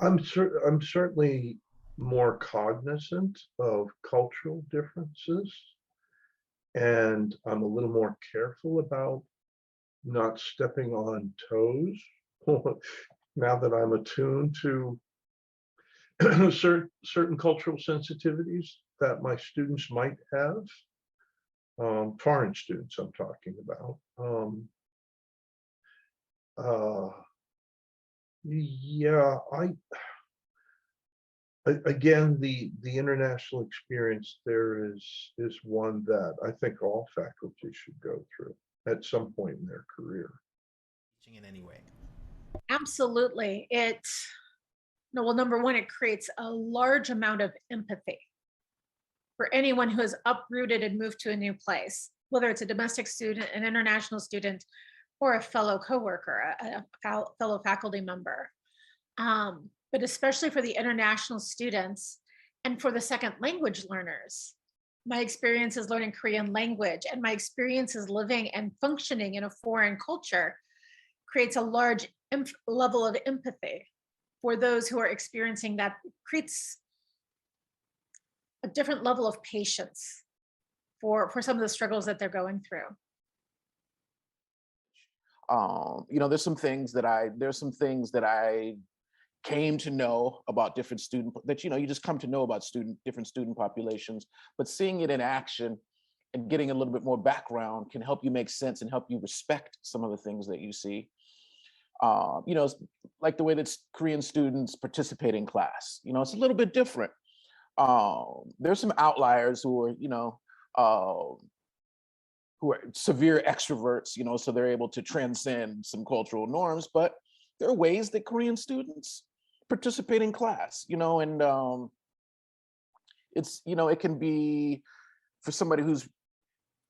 I'm certainly more cognizant of cultural differences, and I'm a little more careful about not stepping on toes now that I'm attuned to certain cultural sensitivities that my students might have, foreign students I'm talking about. Uh, yeah, again, the international experience there is one that I think all faculty should go through at some point in their career. In any way. Absolutely. It, no, well, number one, it creates a large amount of empathy for anyone who has uprooted and moved to a new place, whether it's a domestic student, an international student, or a fellow coworker, a fellow faculty member. But especially for the international students and for the second language learners. My experiences learning Korean language and my experiences living and functioning in a foreign culture creates a large level of empathy for those who are experiencing that, creates a different level of patience for some of the struggles that they're going through. There's some things that I came to know about different student that, you just come to know about different student populations, but seeing it in action and getting a little bit more background can help you make sense and help you respect some of the things that you see. Like the way that Korean students participate in class, it's a little bit different. There's some outliers who are severe extroverts, so they're able to transcend some cultural norms, but there are ways that Korean students participate in class, and it can be for somebody who's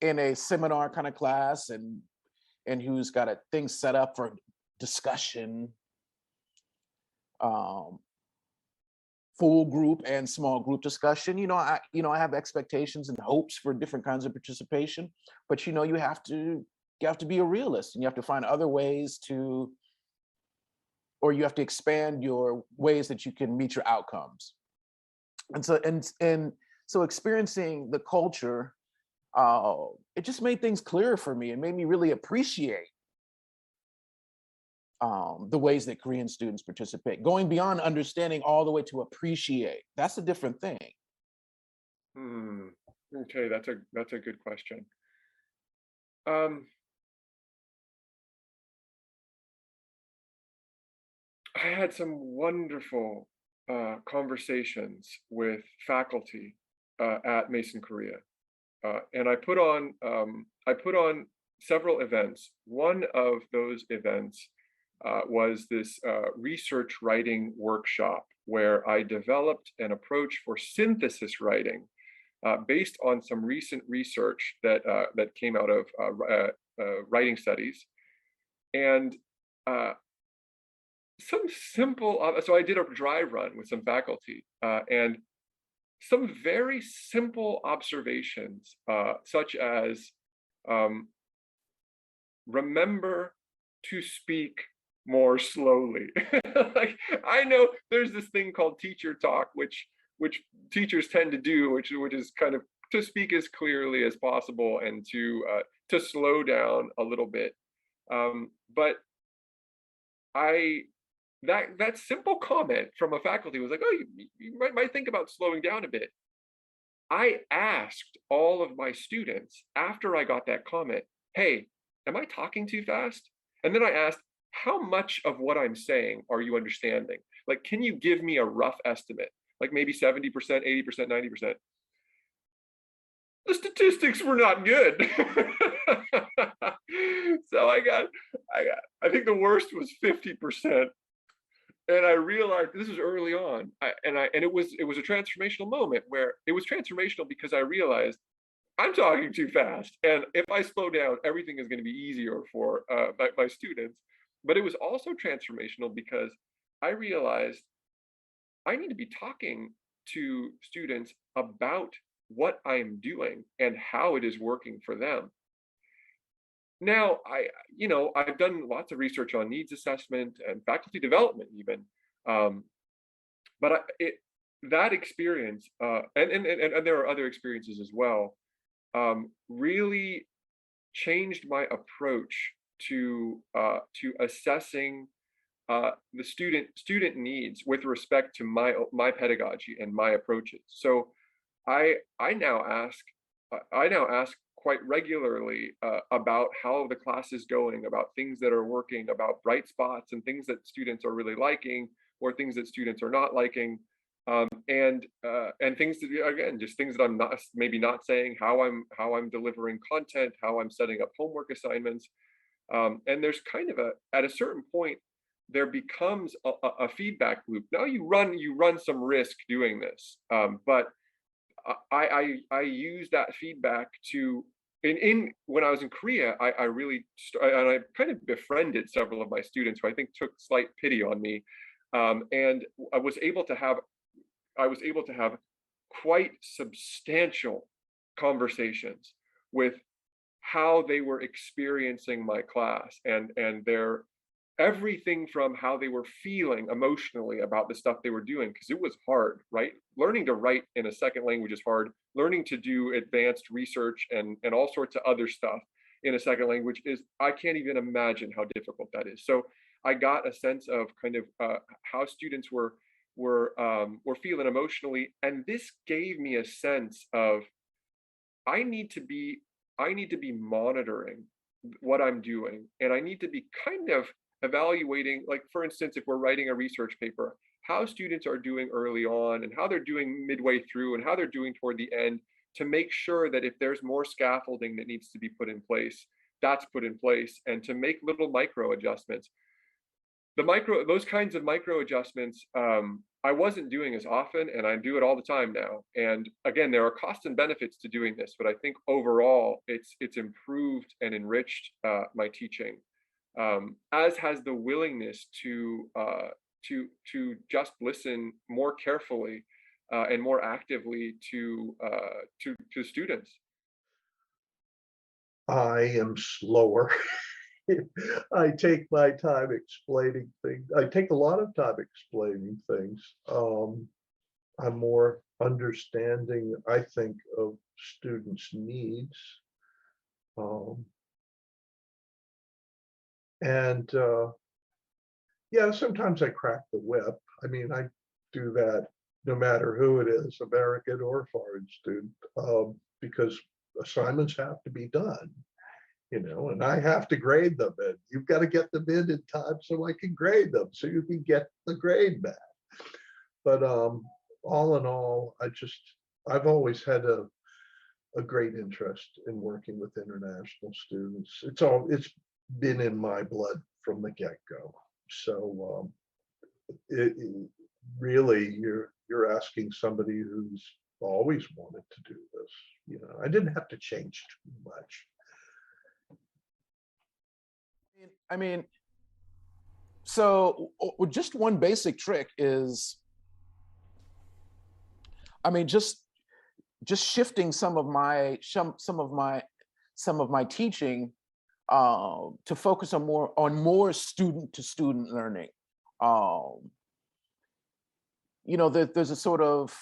in a seminar kind of class and who's got things set up for discussion, full group and small group discussion. I have expectations and hopes for different kinds of participation, but you have to be a realist, and you have to find other ways or you have to expand your ways that you can meet your outcomes. And so experiencing the culture, it just made things clearer for me and made me really appreciate the ways that Korean students participate, going beyond understanding all the way to appreciate. That's a different thing. Okay, that's a good question. I had some wonderful conversations with faculty at Mason Korea, and I put on several events. One of those events was this research writing workshop where I developed an approach for synthesis writing based on some recent research that came out of writing studies, and some simple. So I did a dry run with some faculty and some very simple observations, such as remember to speak more slowly. Like, I know there's this thing called teacher talk, which teachers tend to do, which is kind of to speak as clearly as possible and to slow down a little bit. But that simple comment from a faculty was like, oh, you might think about slowing down a bit. I asked all of my students after I got that comment, hey, am I talking too fast? And then I asked, how much of what I'm saying are you understanding? Like, can you give me a rough estimate? Like maybe 70%, 80%, 90%. The statistics were not good. So I think the worst was 50%. And I realized this was early on. And it was a transformational moment where it was transformational because I realized I'm talking too fast. And if I slow down, everything is going to be easier for my students. But it was also transformational because I realized I need to be talking to students about what I'm doing and how it is working for them. Now, I've done lots of research on needs assessment and faculty development even. but that experience, and there are other experiences as well, really changed my approach to assessing the student needs with respect to my pedagogy and my approaches. So I now ask quite regularly about how the class is going, about things that are working, about bright spots and things that students are really liking or things that students are not liking, and things that, again, just things that I'm maybe not saying, how I'm delivering content, how I'm setting up homework assignments, and there's kind of at a certain point there becomes a feedback loop. Now you run some risk doing this, but I use that feedback to in when I was in Korea, I really and I kind of befriended several of my students who I think took slight pity on me, and I was able to have quite substantial conversations with how they were experiencing my class and their everything from how they were feeling emotionally about the stuff they were doing, because it was hard, right? Learning to write in a second language is hard. Learning to do advanced research and all sorts of other stuff in a second language is, I can't even imagine how difficult that is. So I got a sense of kind of how students were feeling emotionally, and this gave me a sense of I need to be monitoring what I'm doing, and I need to be kind of evaluating, like, for instance, if we're writing a research paper, how students are doing early on and how they're doing midway through and how they're doing toward the end, to make sure that if there's more scaffolding that needs to be put in place, that's put in place, and to make little micro adjustments. Those kinds of micro adjustments, I wasn't doing as often, and I do it all the time now. And again, there are costs and benefits to doing this, but I think overall it's improved and enriched my teaching, as has the willingness to just listen more carefully and more actively to students. I am slower. I take my time explaining things. I take a lot of time explaining things. I'm more understanding, I think, of students' needs. Um, and yeah, sometimes I crack the whip. I mean, I do that no matter who it is, American or foreign student, because assignments have to be done, and I have to grade them, and you've got to get them in time so I can grade them, so you can get the grade back. But all in all, I've always had a great interest in working with international students. It's been in my blood from the get-go. So really, you're asking somebody who's always wanted to do this. I didn't have to change too much. I mean, so just one basic trick is, I mean, just shifting some of my teaching to focus on more student to student learning. There's a sort of,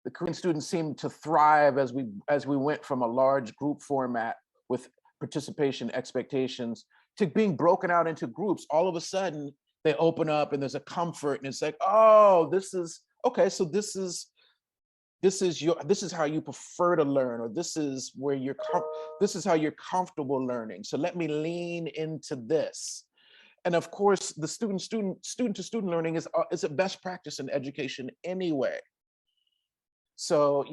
the Korean students seem to thrive as we went from a large group format with participation expectations to being broken out into groups. All of a sudden they open up and there's a comfort, and it's like, oh, this is okay. So this is how you prefer to learn, or this is how you're comfortable learning. So let me lean into this. And of course, the student to student learning is a best practice in education anyway. So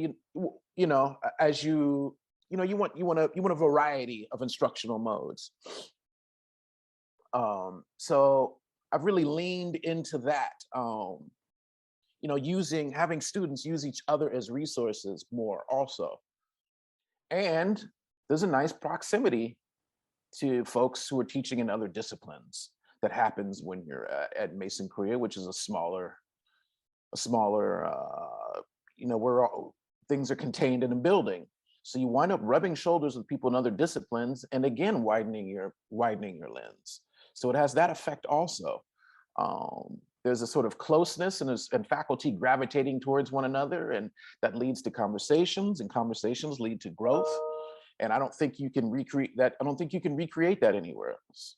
as you want a variety of instructional modes. So I've really leaned into that. Having students use each other as resources more also. And there's a nice proximity to folks who are teaching in other disciplines that happens when you're at Mason Korea, which is a smaller, where things are contained in a building. So you wind up rubbing shoulders with people in other disciplines, and again, widening your lens. So it has that effect also. there's a sort of closeness and faculty gravitating towards one another, and that leads to conversations, and conversations lead to growth. And I don't think you can recreate that. I don't think you can recreate that anywhere else.